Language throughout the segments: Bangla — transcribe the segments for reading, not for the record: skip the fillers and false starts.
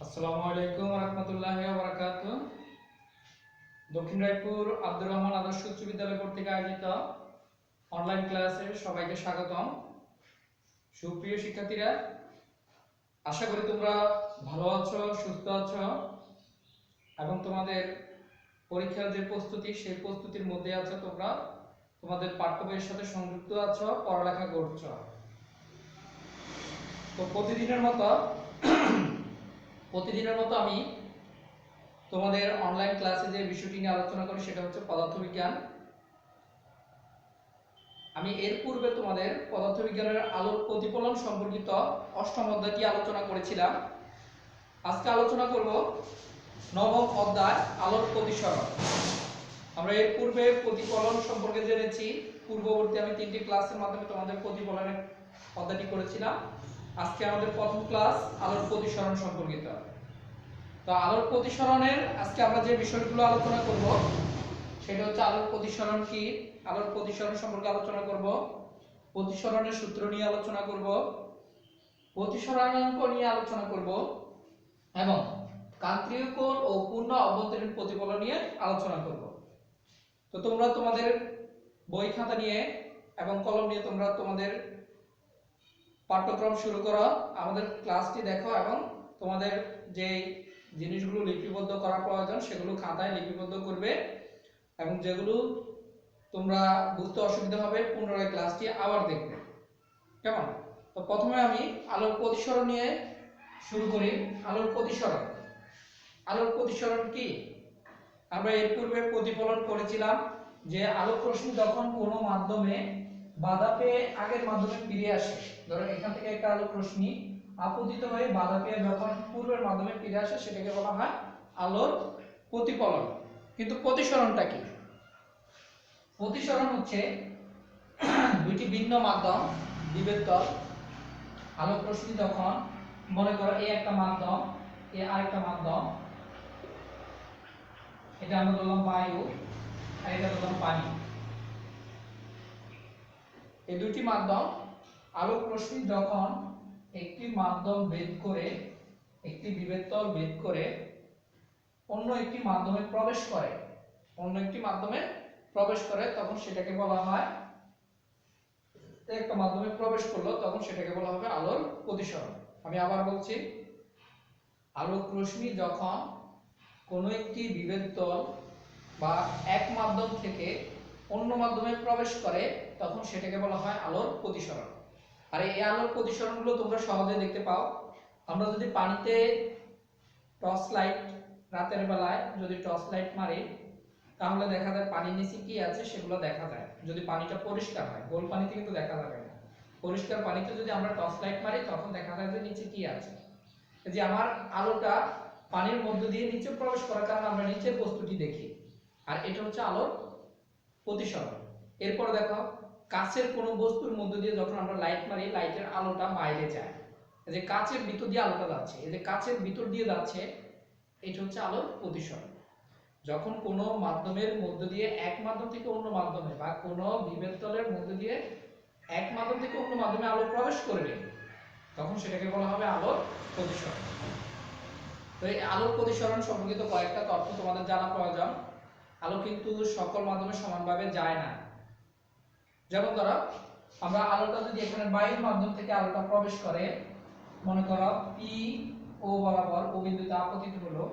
আসসালামু আলাইকুম রহমতুল্লাহি ওয়া বারাকাতুহু। দক্ষিণ রায়পুর আব্দুর রহমান আদর্শ উচ্চ বিদ্যালয় কর্তৃক আয়োজিত অনলাইন ক্লাসে সবাইকে স্বাগতম। সুপ্রিয় শিক্ষার্থীরা, আশা করি তোমরা ভালো আছো, সুস্থ আছো এবং তোমাদের পরীক্ষার যে প্রস্তুতি সেই প্রস্তুতির মধ্যে আছো। তোমরা তোমাদের পাঠ্য বইয়ের সাথে সংযুক্ত আছো, পড়ালেখা করছো। তো প্রতিদিনের মতো আমি তোমাদের অনলাইন ক্লাসে যে বিষয়টি নিয়ে আলোচনা করি সেটা হচ্ছে পদার্থবিজ্ঞান। আমি এর পূর্বে তোমাদের পদার্থবিজ্ঞানের আলোর প্রতিফলন সম্পর্কিত অষ্টম অধ্যায়টি আলোচনা করেছিলাম। আজকে আলোচনা করব নবম অধ্যায় আলোর প্রতিসরণ। আমরা এর পূর্বে প্রতিফলন সম্পর্কে জেনেছি। পূর্ববর্তী আমি 3টি ক্লাসের মাধ্যমে তোমাদের প্রতিফলনের অধ্যায়টি করেছিলাম। আজকে আমাদের প্রথম ক্লাস আলোর প্রতিসরণ সম্পর্কিত। তো আলোর প্রতিসরণের আজকে আমরা যে বিষয়গুলো আলোচনা করব সেটা হচ্ছে আলোর প্রতিসরণ কি, আলোর প্রতিসরণ সম্পর্কে আলোচনা করব, প্রতিসরণের সূত্র নিয়ে আলোচনা করব, প্রতিসরণাঙ্ক নিয়ে আলোচনা করব এবং কান্তীয় কোণ ও পূর্ণ অভ্যন্তরীণ প্রতিফলন নিয়ে আলোচনা করব। তো তোমরা তোমাদের বই খাতা নিয়ে এবং কলম নিয়ে তোমরা তোমাদের পাঠ্যক্রম শুরু করো, আমাদের ক্লাসটি দেখো এবং তোমাদের যে জিনিসগুলো লিপিবদ্ধ করা প্রয়োজন সেগুলো খাতায় লিপিবদ্ধ করবে এবং যেগুলো তোমরা বুঝতে অসুবিধা হবে পুনরায় ক্লাসটি আবার দেখবে, কেমন? তো প্রথমে আমি আলোর প্রতিসরণ নিয়ে শুরু করি। আলোর প্রতিসরণ কি? আমরা এর পূর্বে প্রতিফলন করেছিলাম যে আলোক রশ্মি যখন কোনো মাধ্যমে বাধা পেয়ে আগের মাধ্যমে ফিরে আসে, ধরো এখান থেকে একটা আলোক রশ্মি আপতিত হয়ে বাধা পেয়ে যখন পূর্বের মাধ্যমে ফিরে আসে সেটাকে বলা হয় আলোর প্রতিফলন। কিন্তু প্রতিসরণটা কি? প্রতিসরণ হচ্ছে দুইটি ভিন্ন মাধ্যম দ্বিবেদ তল, আলোক রশ্মি যখন মনে করো এই একটা মাধ্যম, এই আরেকটা মাধ্যম, এটা আমরা বললাম বায়ু আর এটা বললাম পানি। এই দুটি মাধ্যম আলোক রশ্মি যখন একটি মাধ্যম ভেদ করে, একটি বিভেদ তল ভেদ করে অন্য একটি মাধ্যমে প্রবেশ করে তখন সেটাকে বলা হয়, একটা মাধ্যমে প্রবেশ করলো তখন সেটাকে বলা হবে আলোর প্রতিসরণ। আমি আবার বলছি, আলোক রশ্মি যখন কোনো একটি বিভেদ তল বা এক মাধ্যম থেকে অন্য মাধ্যমে প্রবেশ করে তখন সেটাকে বলা হয় আলোর প্রতিসরণ। আর এই আলোর প্রতিসরণগুলো তোমরা সহজে দেখতে পাও। আমরা যদি পানিতে টর্চ লাইট, রাতের বেলায় যদি টর্চ লাইট মারি তাহলে দেখা যায় পানির নিচে কি আছে সেগুলো দেখা যায়, যদি পানিটা পরিষ্কার হয়। গোল পানিতে কিন্তু দেখা যাবে না। পরিষ্কার পানিতে যদি আমরা টর্চ লাইট মারি তখন দেখা যায় যে নিচে কি আছে। এই যে আমার আলোটা পানির মধ্য দিয়ে নিচে প্রবেশ করার কারণে আমরা নিচের বস্তুটি দেখি, আর এটা হচ্ছে আলোর প্রতিসরণ। এরপর দেখো, কাচের কোনো বস্তুর মধ্য দিয়ে যখন আমরা লাইট মারি লাইটের আলোটা বাইরে যায়, এই যে কাচের ভিতর দিয়ে আলোটা যাচ্ছে, এই যে কাচের ভিতর দিয়ে যাচ্ছে, এটা হচ্ছে আলোর প্রতিসরণ। যখন কোনো মাধ্যমের মধ্য দিয়ে এক মাধ্যম থেকে অন্য মাধ্যমে বা কোনো বিভেদ তলের মধ্য দিয়ে এক মাধ্যম থেকে অন্য মাধ্যমে আলো প্রবেশ করবে তখন সেটাকে বলা হবে আলোর প্রতিসরণ। তো এই আলোর প্রতিসরণ সম্পর্কিত কয়েকটা তথ্য তোমাদের জানা প্রয়োজন। আলো কিন্তু সকল মাধ্যমে সমানভাবে যায় না। যেমন ধরো, আমরা আলোটা যদি এখানে বায়ুর মাধ্যম থেকে আলোটা প্রবেশ করে, মনে করো পি ও বরাবর ও বিন্দুতে আপতিত হলো,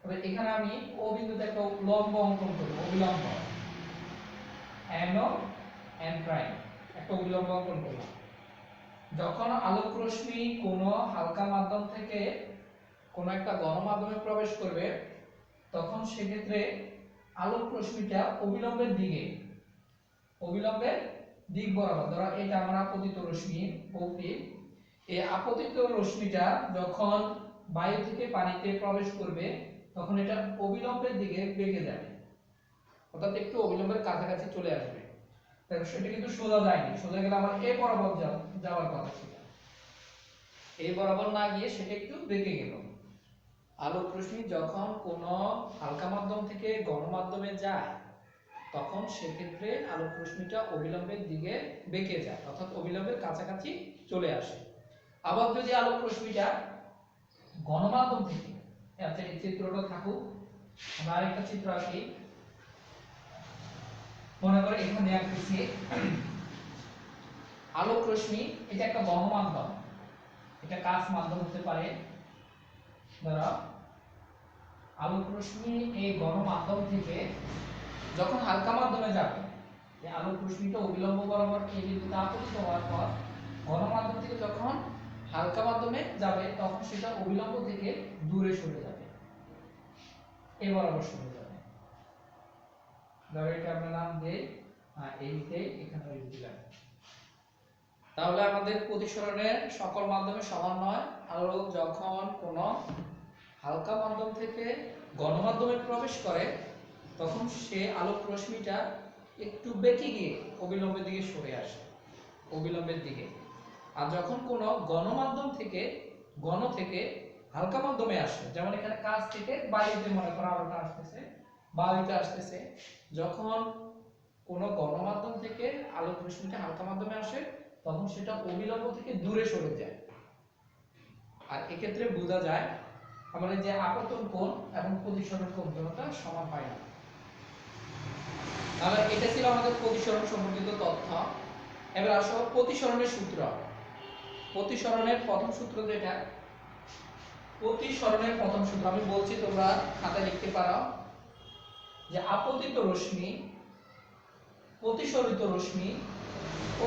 তবে এখানে আমি ও বিন্দুতে একটা লম্ব অঙ্কন করব, অবিলম্ব এন ও এন প্রাইম, একটা অবিলম্ব অঙ্কন করব। যখন আলোক রশ্মি কোনো হালকা মাধ্যম থেকে কোনো একটা ঘন মাধ্যমে প্রবেশ করবে তখন সেক্ষেত্রে আলোক রশ্মিটা অবিলম্বের দিক বরাবর, ধরো এটা আমার আপতিত রশ্মি OP, এই আপতিত রশ্মিটা যখন বায়ু থেকে পানিতে প্রবেশ করবে তখন এটা অবিলম্বের দিকে বেঁকে যাবে, অর্থাৎ একটু অবিলম্বের কাছাকাছি চলে আসবে। তাহলে সেটা কিন্তু সোজা যায়নি, সোজা গেলে আমার এ বরাবর যাওয়ার কথা ছিল, এই বরাবর না গিয়ে সেটা একটু বেঁকে গেল। আলোক রশ্মি যখন কোনো হালকা মাধ্যম থেকে ঘন মাধ্যমে যায় তখন সেক্ষেত্রে আলোক রশ্মিটা অবিলম্বের দিকে বেঁকে যায়, অর্থাৎ অবিলম্বের কাছাকাছি চলে আসে। আবার যদি আলোক রশ্মিটা গণমাধ্যম থেকে, আচ্ছা এই চিত্রটা থাকুক, আমরা আরেকটা চিত্র আঁকি। মনে করে এখানে আঁকতেছি আলোক রশ্মি, এটা একটা গণমাধ্যম, এটা কাঁচ মাধ্যম হতে পারে। ধরো আলোক রশ্মি এই গণমাধ্যম থেকে যখন হালকা মাধ্যমে যাবে, এই আলোক রশ্মিটা অবিলম্ব বরাবর এই বিন্দুতে আপতিত হওয়ার পর গণমাধ্যম থেকে যখন হালকা মাধ্যমে যাবে তখন সেটা অবিলম্ব থেকে দূরে সরে যাবে, এই বরাবর সরে যাবে। ধরো এটা আমরা নাম দেই এই দিকে, এখানে ওই দিলাম। তাহলে আমাদের প্রতিসরণের সকল মাধ্যমে সমান নয়। আলোক যখন কোনো হালকা মাধ্যম থেকে গণমাধ্যমে প্রবেশ করে তখন সে আলোক রশ্মিটা একটু বেঁকে গিয়ে অবিলম্বের দিকে সরে আসে, অবিলম্বের দিকে। আর যখন কোনো গণমাধ্যম থেকে গণ থেকে হালকা মাধ্যমে আসে, যেমন এখানে কাছ থেকে বায়ুতে মনে করো আলোটা আসতেছে, বায়ুতে আসতেছে, যখন কোনো গণমাধ্যম থেকে আলোক রশ্মিটা হালকা মাধ্যমে আসে তখন সেটা অবিলম্ব থেকে দূরে সরে যায়। আর এক্ষেত্রে বোঝা যায় আমাদের যে আপতন কোণ এবং প্রতিসরণ কোণ দুটোটা সমান হয় না। তাহলে এটা ছিল আমাদের প্রতিসরণ সম্পর্কিত তথ্য। এবার আসো প্রতিসরণের সূত্র। প্রতিসরণের প্রথম সূত্র যেটা, প্রতিসরণের প্রথম সূত্র আমি বলছি, তোমরা খাতায় লিখতে পারো যে আপতিত রশ্মি, প্রতিসরিত রশ্মি,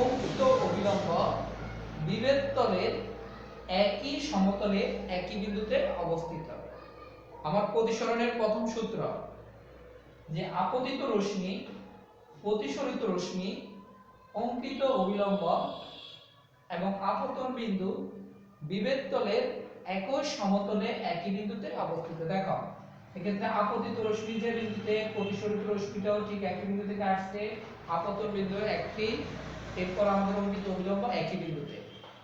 অঙ্কিত অবিলম্ব বিভেদ তলের একই সমতলে একই বিন্দুতে অবস্থিত। আমার প্রতিসরণের প্রথম সূত্র যে আপতিত রশ্মি, প্রতিসরিত রশ্মি, অঙ্কিত অবিলম্ব এবং আপতন বিন্দু বিভেদ তলের একই সমতলে একই বিন্দুতে অবস্থিত। দেখো এক্ষেত্রে আপতিত রশ্মি যে বিন্দুতে, প্রতিসরিত রশ্মিটাও ঠিক একই বিন্দু থেকে আসছে, আপতন বিন্দু একটি, এরপর আমাদের অঙ্কিত অবিলম্ব একই বিন্দুতে।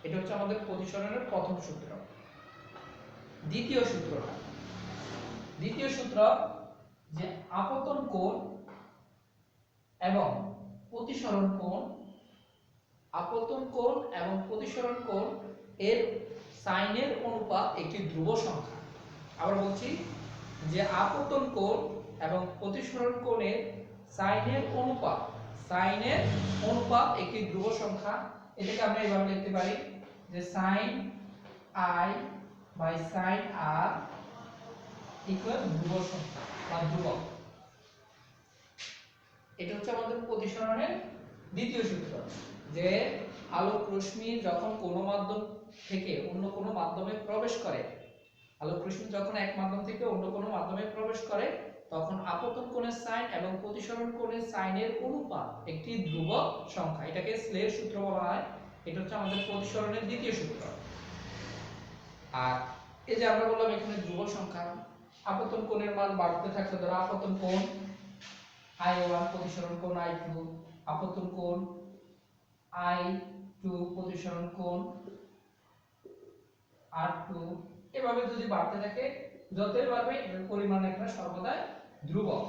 এটা হচ্ছে আমাদের প্রতিসরণের প্রথম সূত্র। দ্বিতীয় সূত্রটা, দ্বিতীয় সূত্র যে আপতন কোণ এবং প্রতিসরণ কোণ, আপতন কোণ এবং প্রতিসরণ কোণ এর সাইনের অনুপাত একটি ধ্রুব সংখ্যা। আবার বলছি যে আপতন কোণ এবং প্রতিসরণ কোণের সাইনের অনুপাত, সাইনের অনুপাত একটি ধ্রুব সংখ্যা। এটাকে আমরা এইভাবে লিখতে পারি যে sine i by sine r equal ধ্রুব সংখ্যা বা ধ্রুবক। এটা হচ্ছে আমাদের প্রতিসরণের দ্বিতীয় সূত্র, যে আলোক রশ্মি যখন কোনো মাধ্যম থেকে অন্য কোনো মাধ্যমে প্রবেশ করে, আলোক রশ্মি যখন এক মাধ্যম থেকে অন্য কোনো মাধ্যমে প্রবেশ করে তখন আপতন কোণের সাইন এবং প্রতিসরণ কোণের সাইনের অনুপাত একটি ধ্রুবক সংখ্যা। এটাকে স্লের সূত্র বলা হয়। এটা হচ্ছে আমাদের প্রতিসরণের দ্বিতীয় সূত্র। আর এই যে আমরা বললাম এখানে ধ্রুবক সংখ্যা, আপতন কোণের মান বাড়তে থাকলে, ধরো আপতন কোণ I1, প্রতিসরণ কোণ I2, আপতন কোণ I2, প্রতিসরণ কোণ R2, এভাবে যদি বাড়তে থাকে যতই বাড়বে এর পরিমাণ একটা সর্বদা ধ্রুবক,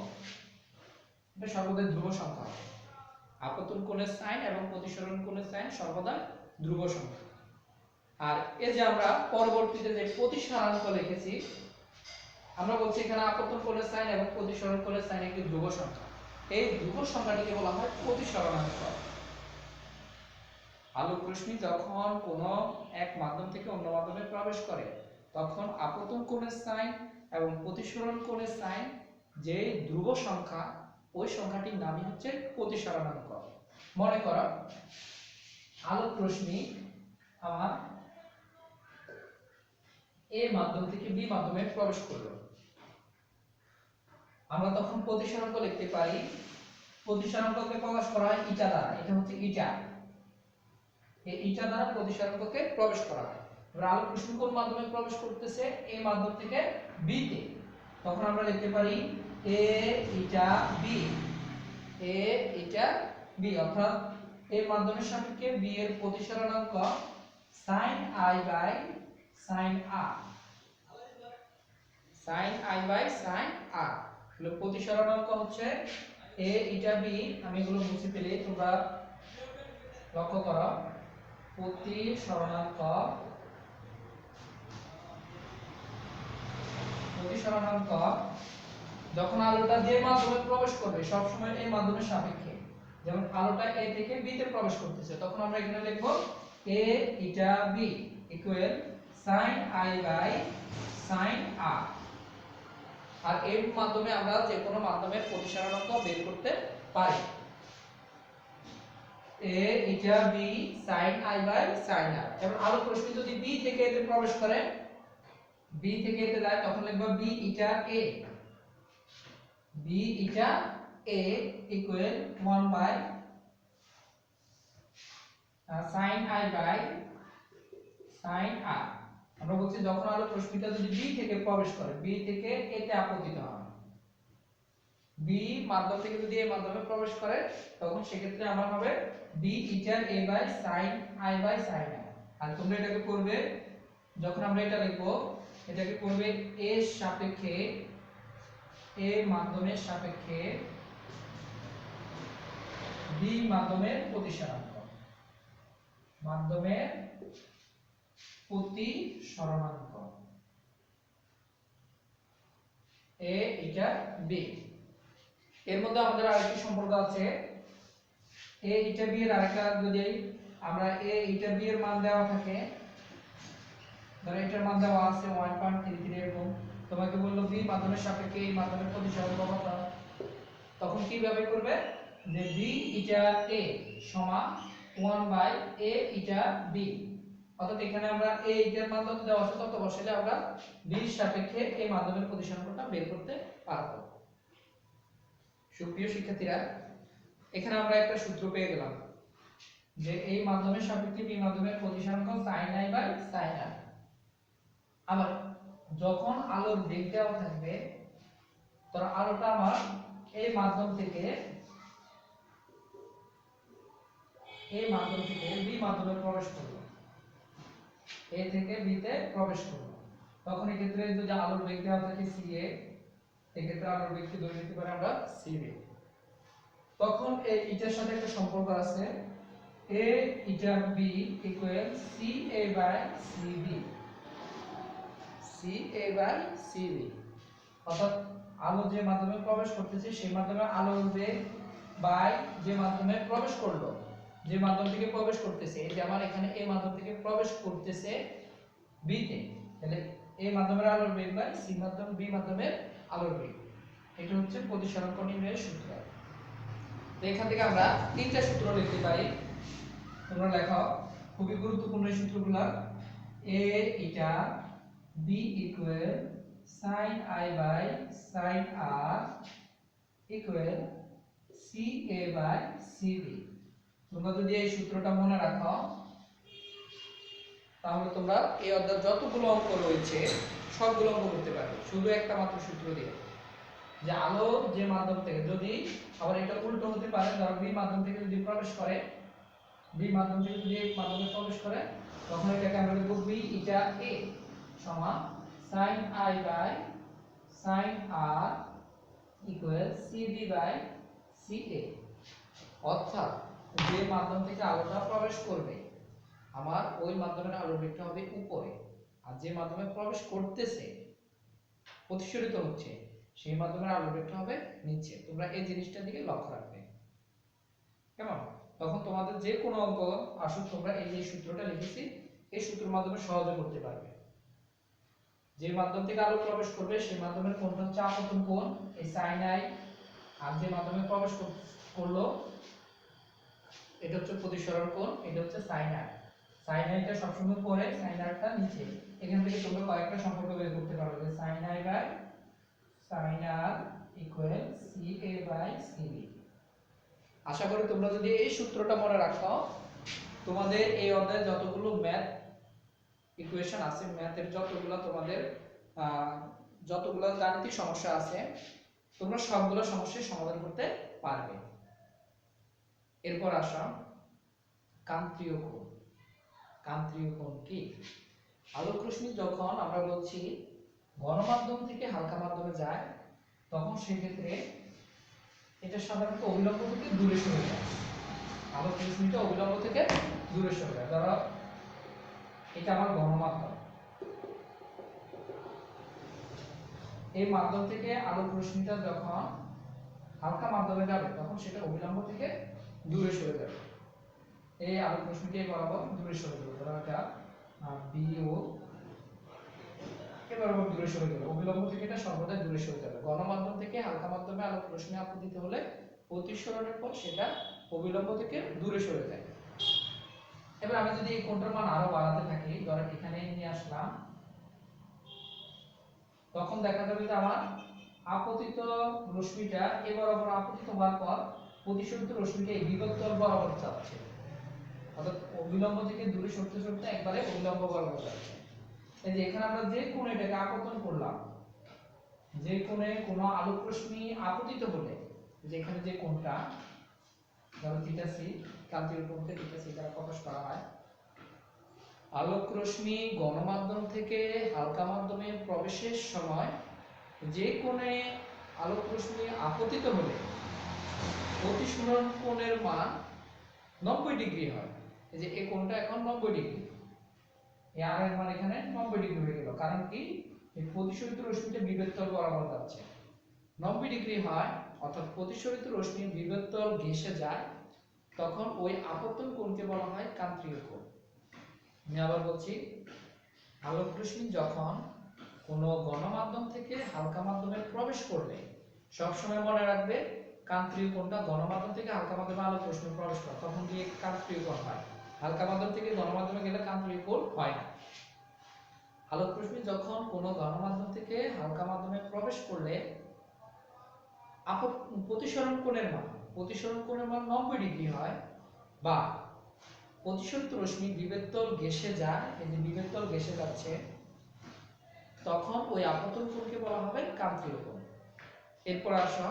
এটা সর্বদা ধ্রুব সংখ্যা হবে। আপতন কোণের সাইন এবং প্রতিসরণ কোণের সাইন সর্বদা ধ্রুব সংখ্যা। আর এই যে আমরা পরবর্তীতে যে প্রতিসরাঙ্ক লিখেছি, আমরা বলছি এখানে আপতন কোণের সাইন এবং প্রতিসরণ কোণের সাইন একটি ধ্রুব সংখ্যা। এই ধ্রুব সংখ্যাটিকে বলা হয় প্রতিসরণাঙ্ক। আলোক রশ্মি যখন কোনো এক মাধ্যম থেকে অন্য মাধ্যমে প্রবেশ করে তখন আপতন কোণের সাইন এবং প্রতিসরণ কোণের সাইন যে ধ্রুব সংখ্যা, ওই সংখ্যাটির নামই হচ্ছে প্রতিসরণাঙ্ক। মনে করো আলোক রশ্মি আমার এ মাধ্যম থেকে বি মাধ্যমে প্রবেশ করলো, আমরা তখন প্রতিসরাঙ্ক লিখতে পারি, প্রতিসরাঙ্ককে প্রকাশ করা হয় ইটা দ্বারা। এটা হচ্ছে ইটা, এই ইটা দ্বারা প্রতিসরাঙ্ককে প্রবেশ করা হয়। এবার আলোক রশ্মি কোন মাধ্যমে প্রবেশ করতেছে, এ মাধ্যম থেকে বি তে, তখন আমরা লিখতে পারি এ ইটা বি, এ ইটা বি, অর্থাৎ এর মাধ্যমের সাপেক্ষে বি এর প্রতিসরণাঙ্ক sin i by sin r, sin i by sin r হলো প্রতিসরণাঙ্ক হচ্ছে a ইটা b। আমি এগুলো মুছে ফেলি, তোমরা লক্ষ্য করো। প্রতিসরণাঙ্ক প্রতিসরণাঙ্ক যখন আলোটা যে মাধ্যমে প্রবেশ করবে সব সময় এই মাধ্যমের সাপেক্ষে, যেমন আলোটা a থেকে b তে প্রবেশ করতেছে, তখন আমরা এখানে লিখব a eta b equal sin i by sin r। আর এর মাধ্যমে আমরা যে কোনো মাধ্যমের প্রতিসরণাঙ্ক বের করতে পারি। a eta b sin i by sin r। এবার আলোক রশ্মি যদি b থেকে এতে প্রবেশ করে, b থেকে এতে যায়, তখন লিখব b eta a, b eta a equal 1 by sin i by sin r। আমরা বলছি যখন আলোক রশ্মিটা যদি b থেকে প্রবেশ করে, b থেকে a তে আপতিত হয়, b মাধ্যম থেকে যদি a মাধ্যমে প্রবেশ করে, তখন সেক্ষেত্রে আমার হবে b eta a by sin i by sin r। আর তোমরা এটাকে করবে, যখন আমরা এটা লিখব এটাকে করবে a এর সাপেক্ষে, a মাধ্যমের সাপেক্ষে b মাধ্যমের প্রতিসরণাঙ্ক, মাধ্যমের প্রতিসরণাঙ্ক a ইটা b। এর মধ্যে আমাদের আরেকটি সম্পর্ক আছে, a ইটা b এর আরেকটা, যদি আমরা a ইটা b এর মান দেওয়া থাকে, ধরো এটার মান দেওয়া আছে 1.33 এরকম, তোমাকে বললো b মাধ্যমের সাপেক্ষে এই মাধ্যমের প্রতিসরণ কত, তখন কিভাবে করবে যে b ইটা a সমান 1 বাই a ইটা b। অর্থাৎ এখানে আমরা a ইটার মান যত দেওয়া আছে তত বসালে আমরা b এর সাপেক্ষে এই মাধ্যমের প্রতিসরণটা বের করতে পারবো। সুপ্রিয় শিক্ষার্থীরা, এখানে আমরা একটা সূত্র পেয়ে গেলাম যে এই মাধ্যমের সাপেক্ষে b মাধ্যমের প্রতিসরণ sin i by sin r। আবার যখন আলোর বেগ দেওয়া থাকবে, তখন আলোটা আমার এই মাধ্যম থেকে b মাধ্যমে প্রবেশ করলো, a থেকে b তে প্রবেশ করলো, তখন এই ক্ষেত্রে যদি আলোর বেগ দেওয়া থাকে ca, এই ক্ষেত্রে আলোর বেগকে ধরে নিতে পারি আমরা cv। তখন এই ইটার সাথে একটা সম্পর্ক আছে, a eta b equal ca by cb, ca by cv। অর্থাৎ আলো যে মাধ্যমে প্রবেশ করতেছে সেই মাধ্যমে আলোর বেগ বাই যে মাধ্যমে প্রবেশ করলো, যে মাধ্যম থেকে প্রবেশ করতেছে, এই যে আমার এখানে এই মাধ্যম থেকে প্রবেশ করতেছে b তে, তাহলে এই মাধ্যমের আলোর বেগ বাই c মাধ্যম b মাধ্যমের আলোর বেগ, এটা হচ্ছে প্রতিসরণ নির্ণয়ের সূত্র। তো এখান থেকে আমরা তিনটা সূত্র লিখতে পারি, তোমরা লেখো, খুবই গুরুত্বপূর্ণ এই সূত্রগুলো। a eta b equal sin i by sin r equal ca by cb। তোমরা যদি এই সূত্রটা মনে রাখো, তাহলে তোমরা এই অধ্যায় যতগুলো অঙ্ক রয়েছে সবগুলো অঙ্ক করতে পারবে শুধু একটা মাত্র সূত্র দিয়ে, যে আলো যে মাধ্যম থেকে, যদি আবার এটা উল্টো হতে পারে, ধরো b মাধ্যম থেকে যদি প্রবেশ করে, b মাধ্যম থেকে যদি এক মাধ্যমে প্রবেশ করে, তখন এটাকে আমরা লিখব b ইটা a সমান sin i by sin r equal cb by ca। অর্থাৎ যে মাধ্যম থেকে আলোটা প্রবেশ করবে, আমার ওই মাধ্যমের আলোর বেগটা হবে উপরে, আর যে মাধ্যমে প্রবেশ করতেছে, প্রতিসরিত হচ্ছে, সেই মাধ্যমের আলোর বেগটা হবে নিচে। তোমরা এই জিনিসটার দিকে লক্ষ্য রাখবে, কেমন? তখন তোমাদের যে কোনো অঙ্ক আসুক, তোমরা এই যে সূত্রটা লিখেছি এই সূত্রের মাধ্যমে সহজে করতে পারবে। যে মাধ্যম থেকে আলো প্রবেশ করবে সেই মাধ্যমের কোণটা হচ্ছে আপতন কোণ, এই sin i, আর যে মাধ্যমে প্রবেশ করলো এটা হচ্ছে প্রতিসরণ কোণ, এটা হচ্ছে sin r। sin i টা সবসময় উপরে, sin r টা নিচে। এখান থেকে তোমরা কয়েকটা সম্পর্ক বের করতে পারবে, যে sin i by sin r equal ca by cb। আশা করি তোমরা যদি এই সূত্রটা মনে রাখো, তোমাদের এই অধ্যায়ে যতগুলো ম্যাথ ইকুয়েশন আছে, ম্যাথের যতগুলো তোমাদের যতগুলো গাণিতিক সমস্যা আছে, তোমরা সবগুলো সমস্যার সমাধান করতে পারবে। এরপর আসো কান্তীয় কোণ। কান্তীয় কোণ কি? আলোক রশ্মি যখন আমরা বলছি ঘন মাধ্যম থেকে হালকা মাধ্যমে যায়, তখন সেই ক্ষেত্রে এটা সাধারণত অবিলম্ব থেকে দূরে সরে যায়। আলোক রশ্মিটা অবিলম্ব থেকে দূরে সরে যায়। ধরো এটা আমার ঘন মাধ্যম, এই মাধ্যম থেকে আলোক রশ্মিটা যখন হালকা মাধ্যমে যাবে তখন সেটা অবিলম্ব থেকে দূরে সরে যাবে। এই আলোক রশ্মিটি বরাবর দূরে সরে যাবে, ধরো এটা বিও বরাবর দূরে সরে যাবে, অবিলম্ব থেকে এটা সর্বদা দূরে সরে যাবে। গণমাধ্যম থেকে হালকা মাধ্যমে আলোক রশ্মি আপতিত হলে প্রতিসরণের পর সেটা অবিলম্ব থেকে দূরে সরে যায়। এবার আমি যদি এই কোণটার মান আরো বাড়াতে থাকি, ধরো এখানে নিয়ে আসলাম, তখন দেখা যাবে যে আমার আপতিত রশ্মিটা এ বরাবর আপতিত হওয়ার পর প্রতিসরিত রশ্মিটা এই বিগত তল বরাবর যাচ্ছে, অর্থাৎ অবিলম্ব থেকে দূরে সরতে সরতে একবারে অবিলম্ব বরাবর যাচ্ছে। এই যে এখানে আমরা যে কোণটাকে আপতন করলাম, যে কোণে কোনো আলোক রশ্মি আপতিত হলে, যে এখানে যে কোণটা ধরো থিটা সি, কান্তির কোণকে থিটা সি দ্বারা প্রকাশ করা হয়, আলোক রশ্মি গণমাধ্যম থেকে হালকা মাধ্যমে প্রবেশের সময় যে কোণে আলোক রশ্মি আপতিত হলে প্রতিসরণ কোণের মান 90 ডিগ্রি হয়। এই যে এই কোণটা এখন 90 ডিগ্রি, এই আর এর মান এখানে 90 ডিগ্রি হয়ে গেল, কারণ কি এই প্রতিসরিত রশ্মিটা বিভেদ তল বরাবর যাচ্ছে, 90 ডিগ্রি হয়, অর্থাৎ প্রতিসরিত রশ্মি বিভেদ তল ঘেঁষে যায়, তখন ওই আপতন কোণকে বলা হয় কান্তীয় কোণ। আমি আবার বলছি, আলোক রশ্মি যখন কোনো গণমাধ্যম থেকে হালকা মাধ্যমে প্রবেশ করবে, সবসময় মনে রাখবে কান্তীয় কোণটা গণমাধ্যম থেকে হালকা মাধ্যমে আলোক রশ্মি প্রবেশ করে তখন দিয়ে কান্তীয় কোণ হয়, হালকা মাধ্যম থেকে গণমাধ্যমে গেলে কান্তীয় কোণ হয় না। আলোক রশ্মি যখন কোনো গণমাধ্যম থেকে হালকা মাধ্যমে প্রবেশ করলে প্রতিসরণ কোণের মান 90 ডিগ্রি হয়, বা প্রতিসরিত রশ্মি বিভেদ তল ঘেঁষে যায়, এই যে বিভেদ তল ঘেঁষে যাচ্ছে, তখন ওই আপতন কোণকে বলা হবে কান্তীয় কোণ। এরপর আসো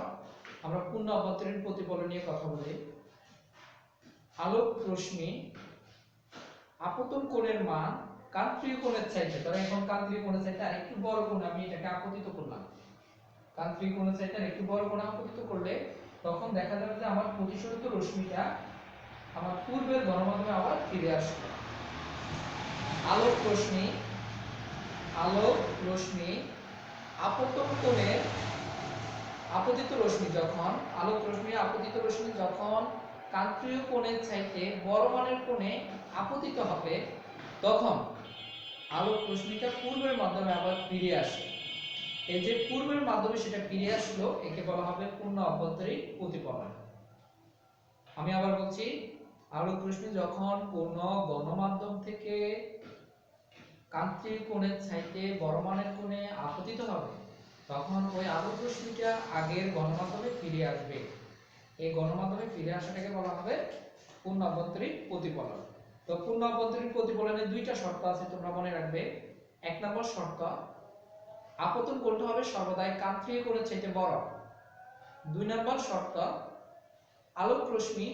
আমরা পূর্ণ অভ্যন্তরীণ প্রতিফলন নিয়ে কথা বলি। আলোক রশ্মি আপতন কোণের মান কান্তীয় কোণের চাইতে, ধরো এখন কান্তীয় কোণের চাইতে আরেকটু বড় কোণ আমি এটাকে আপতিত করলাম, কান্তীয় কোণের চাইতে আরেকটু বড় কোণ আপতিত করলে তখন দেখা যাবে যে আমার প্রতিসরিত রশ্মিটা আমার পূর্বের গণমাধ্যমে আবার ফিরে আসবে। আলোক রশ্মি আপতন কোণের আপতিত রশ্মি যখন কান্তীয় কোণের চাইতে বড় মানের কোণে আপতিত হবে, তখন আলোক রশ্মিটা পূর্বের মাধ্যমে আবার ফিরে আসে। এই যে পূর্বের মাধ্যমে সেটা ফিরে আসলো, একে বলা হবে পূর্ণ অভ্যন্তরীণ প্রতিফলন। আমি আবার বলছি, আলোক রশ্মি যখন কোনো গণমাধ্যম থেকে কান্তীয় কোণের চাইতে বড় মানের কোণে আপতিত হবে, তখন ওই আলোক রশ্মিটা আগের গণমাধ্যমে ফিরে আসবে। এই গণমাধ্যমে ফিরে আসাটাকে বলা হবে পূর্ণ অভ্যন্তরীণ প্রতিফলন। তো পূর্ণ অভ্যন্তরীণ প্রতিফলনের দুইটা শর্ত আছে, তোমরা মনে রাখবে। এক নম্বর শর্ত, আপতন কোণটা হবে সর্বদাই কান্তীয় কোণের চাইতে বড়। দুই নম্বর শর্ত, আলোক রশ্মি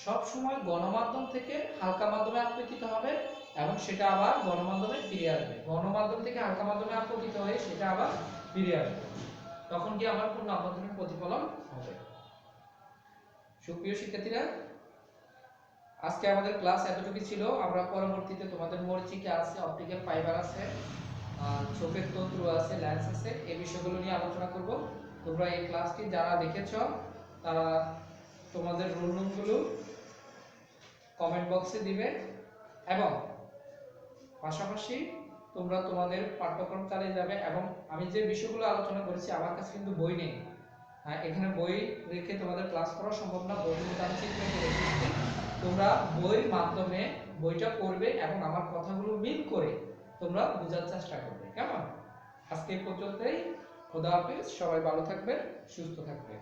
সব সময় গণমাধ্যম থেকে হালকা মাধ্যমে আপতিত হবে এবং সেটা আবার গণমাধ্যমে ফিরে আসবে। গণমাধ্যম থেকে হালকা মাধ্যমে আপতিত হয়ে সেটা আবার ফিরে আসবে, তখন কি আমার পূর্ণ অভ্যন্তরীণ প্রতিফলন হবে। সুপ্রিয় শিক্ষার্থীরা, আজকে আমাদের ক্লাস এতটুকু ছিল। আমরা পরবর্তীতে তোমাদের মরিচিকা আছে, অপটিক্যাল ফাইবার আছে, চোখের তন্তু আছে, লেন্স আছে, এই বিষয়গুলো নিয়ে আলোচনা করব। তোমরা এই ক্লাসটি যারা দেখেছ তারা তোমাদের রোল নম্বরগুলো কমেন্ট বক্সে দিবে, এবং পাশাপাশি তোমরা তোমাদের পাঠ্যক্রম চালিয়ে যাবে। এবং আমি যে বিষয়গুলো আলোচনা করেছি, আমার কাছে কিন্তু বই নেই, এখানে বই রেখে তোমাদের ক্লাস করা সম্ভব না। বই আমি চিত্র করে রেখেছি, তোমরা বইয়ের মাধ্যমে বইটা পড়বে এবং আমার কথাগুলো মিল করে তোমরা বোঝার চেষ্টা করবে। কেমন? আজকে এই পর্যন্তই। খোদা হাফেজ। সবাই ভালো থাকবে, সুস্থ থাকবে।